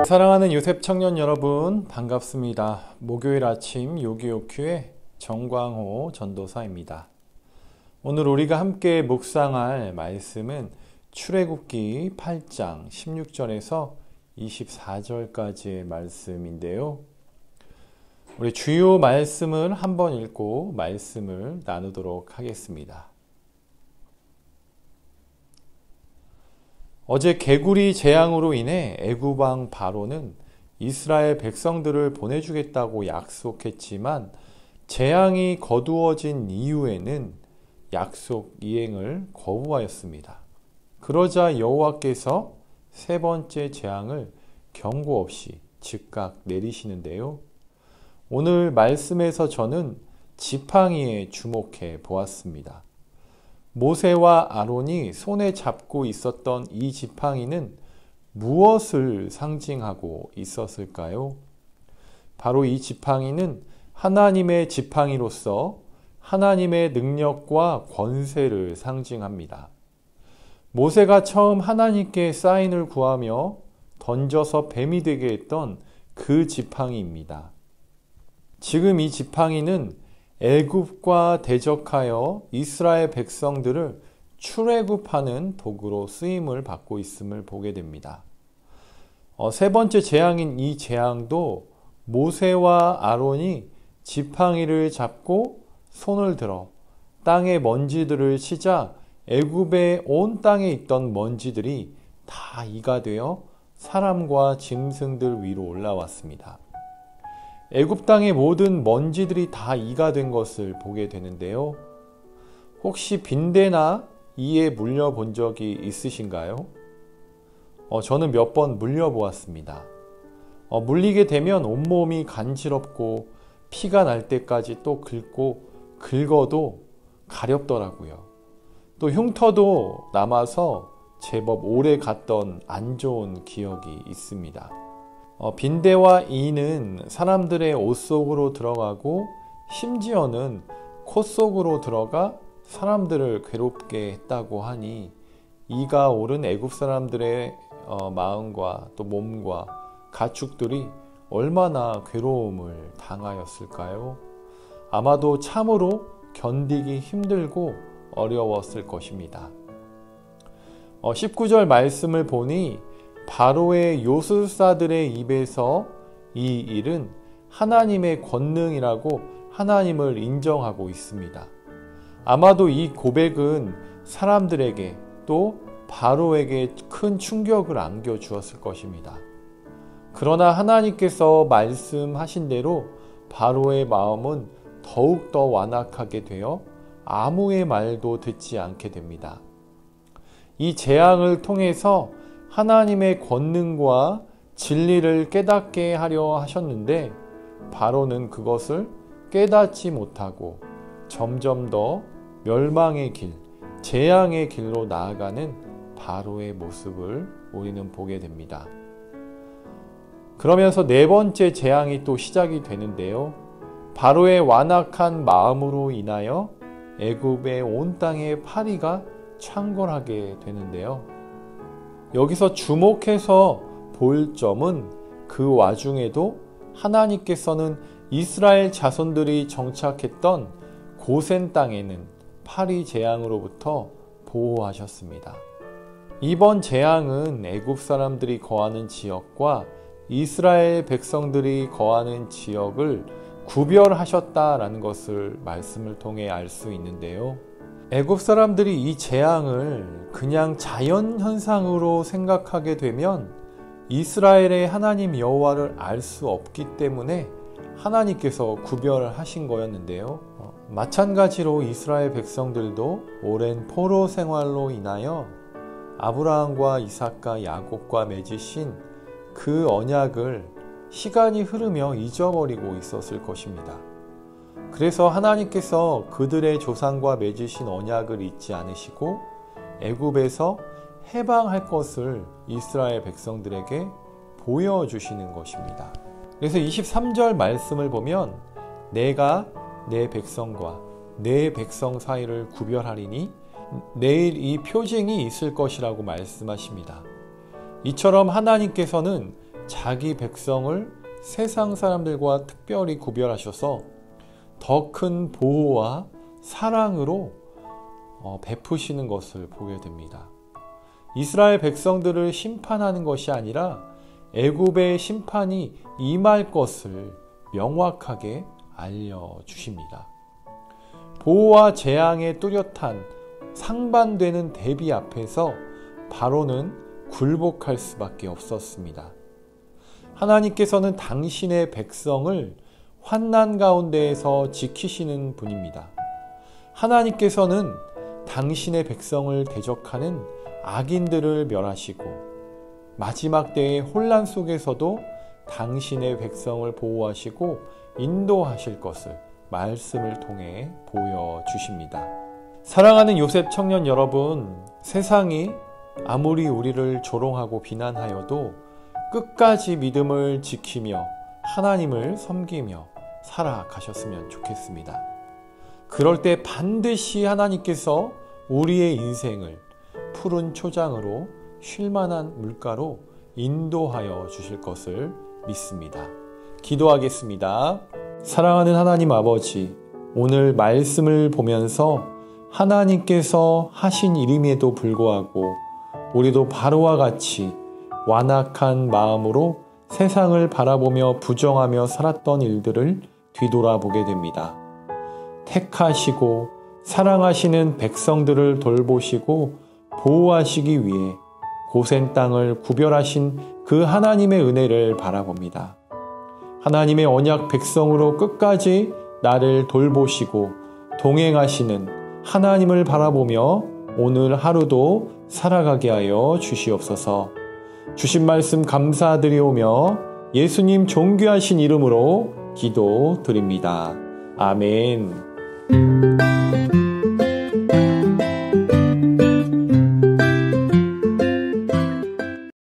사랑하는 요셉 청년 여러분, 반갑습니다. 목요일 아침 요기요큐의 정광호 전도사입니다. 오늘 우리가 함께 묵상할 말씀은 출애굽기 8장 16절에서 24절까지의 말씀인데요. 우리 주요 말씀을 한번 읽고 말씀을 나누도록 하겠습니다. 어제 개구리 재앙으로 인해 애굽 왕 바로는 이스라엘 백성들을 보내주겠다고 약속했지만 재앙이 거두어진 이후에는 약속 이행을 거부하였습니다. 그러자 여호와께서 세 번째 재앙을 경고 없이 즉각 내리시는데요. 오늘 말씀에서 저는 지팡이에 주목해 보았습니다. 모세와 아론이 손에 잡고 있었던 이 지팡이는 무엇을 상징하고 있었을까요? 바로 이 지팡이는 하나님의 지팡이로서 하나님의 능력과 권세를 상징합니다. 모세가 처음 하나님께 사인을 구하며 던져서 뱀이 되게 했던 그 지팡이입니다. 지금 이 지팡이는 애굽과 대적하여 이스라엘 백성들을 출애굽하는 도구로 쓰임을 받고 있음을 보게 됩니다. 세 번째 재앙인 이 재앙도 모세와 아론이 지팡이를 잡고 손을 들어 땅의 먼지들을 치자 애굽의 온 땅에 있던 먼지들이 다 이가 되어 사람과 짐승들 위로 올라왔습니다. 애굽 땅의 모든 먼지들이 다 이가 된 것을 보게 되는데요. 혹시 빈대나 이에 물려본 적이 있으신가요? 저는 몇 번 물려보았습니다. 물리게 되면 온몸이 간지럽고 피가 날 때까지 또 긁고 긁어도 가렵더라고요. 또 흉터도 남아서 제법 오래 갔던 안 좋은 기억이 있습니다. 빈대와 이는 사람들의 옷 속으로 들어가고 심지어는 코 속으로 들어가 사람들을 괴롭게 했다고 하니 이가 오른 애굽 사람들의 마음과 또 몸과 가축들이 얼마나 괴로움을 당하였을까요? 아마도 참으로 견디기 힘들고 어려웠을 것입니다. 19절 말씀을 보니 바로의 요술사들의 입에서 이 일은 하나님의 권능이라고 하나님을 인정하고 있습니다. 아마도 이 고백은 사람들에게 또 바로에게 큰 충격을 안겨주었을 것입니다. 그러나 하나님께서 말씀하신 대로 바로의 마음은 더욱더 완악하게 되어 아무의 말도 듣지 않게 됩니다. 이 재앙을 통해서 하나님의 권능과 진리를 깨닫게 하려 하셨는데 바로는 그것을 깨닫지 못하고 점점 더 멸망의 길, 재앙의 길로 나아가는 바로의 모습을 우리는 보게 됩니다. 그러면서 네 번째 재앙이 또 시작이 되는데요. 바로의 완악한 마음으로 인하여 애굽의 온 땅에 파리가 창궐하게 되는데요. 여기서 주목해서 볼 점은 그 와중에도 하나님께서는 이스라엘 자손들이 정착했던 고센 땅에는 파리 재앙으로부터 보호하셨습니다. 이번 재앙은 애굽 사람들이 거하는 지역과 이스라엘 백성들이 거하는 지역을 구별하셨다라는 것을 말씀을 통해 알 수 있는데요. 애굽 사람들이 이 재앙을 그냥 자연현상으로 생각하게 되면 이스라엘의 하나님 여호와를 알 수 없기 때문에 하나님께서 구별하신 거였는데요. 마찬가지로 이스라엘 백성들도 오랜 포로 생활로 인하여 아브라함과 이삭과 야곱과 맺으신 그 언약을 시간이 흐르며 잊어버리고 있었을 것입니다. 그래서 하나님께서 그들의 조상과 맺으신 언약을 잊지 않으시고 애굽에서 해방할 것을 이스라엘 백성들에게 보여주시는 것입니다. 그래서 23절 말씀을 보면 내가 내 백성과 내 백성 사이를 구별하리니 내일 이 표징이 있을 것이라고 말씀하십니다. 이처럼 하나님께서는 자기 백성을 세상 사람들과 특별히 구별하셔서 더 큰 보호와 사랑으로 베푸시는 것을 보게 됩니다. 이스라엘 백성들을 심판하는 것이 아니라 애굽의 심판이 임할 것을 명확하게 알려주십니다. 보호와 재앙의 뚜렷한 상반되는 대비 앞에서 바로는 굴복할 수밖에 없었습니다. 하나님께서는 당신의 백성을 환난 가운데에서 지키시는 분입니다. 하나님께서는 당신의 백성을 대적하는 악인들을 멸하시고 마지막 때의 혼란 속에서도 당신의 백성을 보호하시고 인도하실 것을 말씀을 통해 보여주십니다. 사랑하는 요셉 청년 여러분, 세상이 아무리 우리를 조롱하고 비난하여도 끝까지 믿음을 지키며 하나님을 섬기며 살아가셨으면 좋겠습니다. 그럴 때 반드시 하나님께서 우리의 인생을 푸른 초장으로 쉴만한 물가로 인도하여 주실 것을 믿습니다. 기도하겠습니다. 사랑하는 하나님 아버지, 오늘 말씀을 보면서 하나님께서 하신 일임에도 불구하고 우리도 바로와 같이 완악한 마음으로 세상을 바라보며 부정하며 살았던 일들을 뒤돌아보게 됩니다. 택하시고 사랑하시는 백성들을 돌보시고 보호하시기 위해 고센 땅을 구별하신 그 하나님의 은혜를 바라봅니다. 하나님의 언약 백성으로 끝까지 나를 돌보시고 동행하시는 하나님을 바라보며 오늘 하루도 살아가게 하여 주시옵소서. 주신 말씀 감사드리오며 예수님 존귀하신 이름으로 기도드립니다. 아멘.